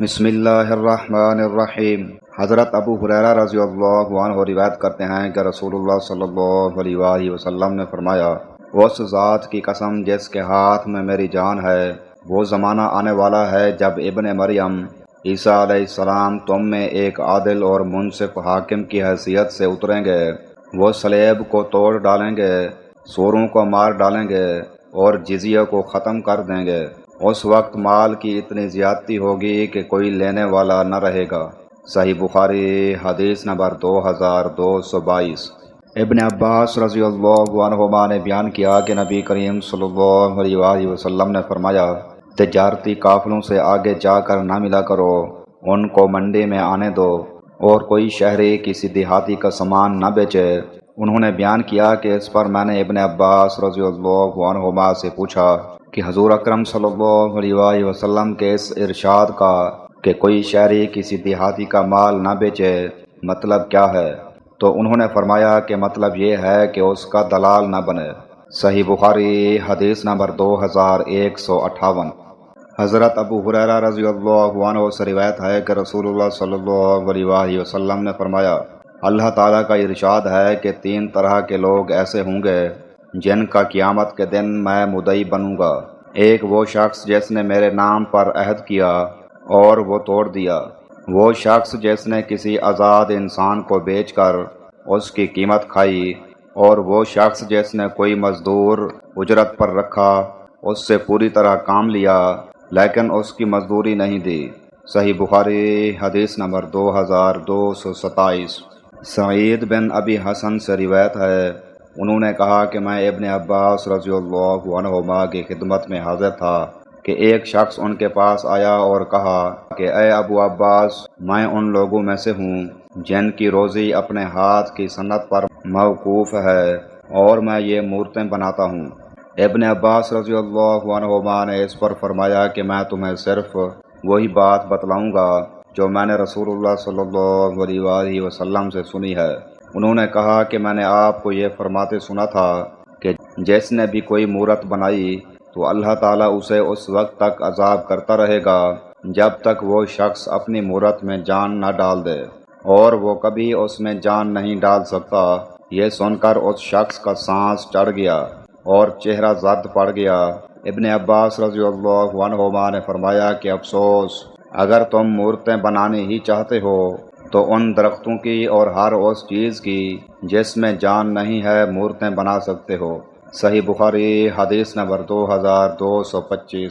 بسم اللہ الرحمن الرحیم۔ حضرت ابو ہریرہ رضی اللہ عنہ روایت کرتے ہیں کہ رسول اللہ صلی اللہ علیہ وآلہ وسلم نے فرمایا، اس ذات کی قسم جس کے ہاتھ میں میری جان ہے، وہ زمانہ آنے والا ہے جب ابن مریم عیسیٰ علیہ السلام تم میں ایک عادل اور منصف حاکم کی حیثیت سے اتریں گے۔ وہ صلیب کو توڑ ڈالیں گے، سوروں کو مار ڈالیں گے اور جزیہ کو ختم کر دیں گے۔ اس وقت مال کی اتنی زیادتی ہوگی کہ کوئی لینے والا نہ رہے گا۔ صحیح بخاری حدیث نمبر 2222۔ ابن عباس رضی اللہ عنہما نے بیان کیا کہ نبی کریم صلی اللہ علیہ وآلہ وسلم نے فرمایا، تجارتی قافلوں سے آگے جا کر نہ ملا کرو، ان کو منڈی میں آنے دو، اور کوئی شہری کسی دیہاتی کا سامان نہ بیچے۔ انہوں نے بیان کیا کہ اس پر میں نے ابن عباس رضی اللہ عنہما سے پوچھا کہ حضور اکرم صلی اللہ علیہ وآلہ وسلم کے اس ارشاد کا کہ کوئی شہری کسی دیہاتی کا مال نہ بیچے مطلب کیا ہے؟ تو انہوں نے فرمایا کہ مطلب یہ ہے کہ اس کا دلال نہ بنے۔ صحیح بخاری حدیث نمبر 2158۔ حضرت ابو ہریرہ رضی اللہ عنہ سے روایت ہے کہ رسول اللہ صلی اللہ علیہ وآلہ وسلم نے فرمایا، اللہ تعالیٰ کا ارشاد ہے کہ 3 طرح کے لوگ ایسے ہوں گے جن کا قیامت کے دن میں مدعی بنوں گا۔ ایک وہ شخص جس نے میرے نام پر عہد کیا اور وہ توڑ دیا، وہ شخص جس نے کسی آزاد انسان کو بیچ کر اس کی قیمت کھائی، اور وہ شخص جس نے کوئی مزدور اجرت پر رکھا، اس سے پوری طرح کام لیا لیکن اس کی مزدوری نہیں دی۔ صحیح بخاری حدیث نمبر 2227۔ سعید بن ابی حسن سے روایت ہے، انہوں نے کہا کہ میں ابن عباس رضی اللہ عنہما کی خدمت میں حاضر تھا کہ ایک شخص ان کے پاس آیا اور کہا کہ اے ابو عباس، میں ان لوگوں میں سے ہوں جن کی روزی اپنے ہاتھ کی صنعت پر موقوف ہے، اور میں یہ مورتیں بناتا ہوں۔ ابن عباس رضی اللہ عنہما نے اس پر فرمایا کہ میں تمہیں صرف وہی بات بتلاؤں گا جو میں نے رسول اللہ صلی اللہ علیہ وآلہ وسلم سے سنی ہے۔ انہوں نے کہا کہ میں نے آپ کو یہ فرماتے سنا تھا کہ جس نے بھی کوئی مورت بنائی تو اللہ تعالیٰ اسے اس وقت تک عذاب کرتا رہے گا جب تک وہ شخص اپنی مورت میں جان نہ ڈال دے، اور وہ کبھی اس میں جان نہیں ڈال سکتا۔ یہ سن کر اس شخص کا سانس چڑھ گیا اور چہرہ زرد پڑ گیا۔ ابن عباس رضی اللہ عنہما نے فرمایا کہ افسوس، اگر تم مورتیں بنانی ہی چاہتے ہو تو ان درختوں کی اور ہر اس چیز کی جس میں جان نہیں ہے مورتیں بنا سکتے ہو۔ صحیح بخاری حدیث نمبر 2225۔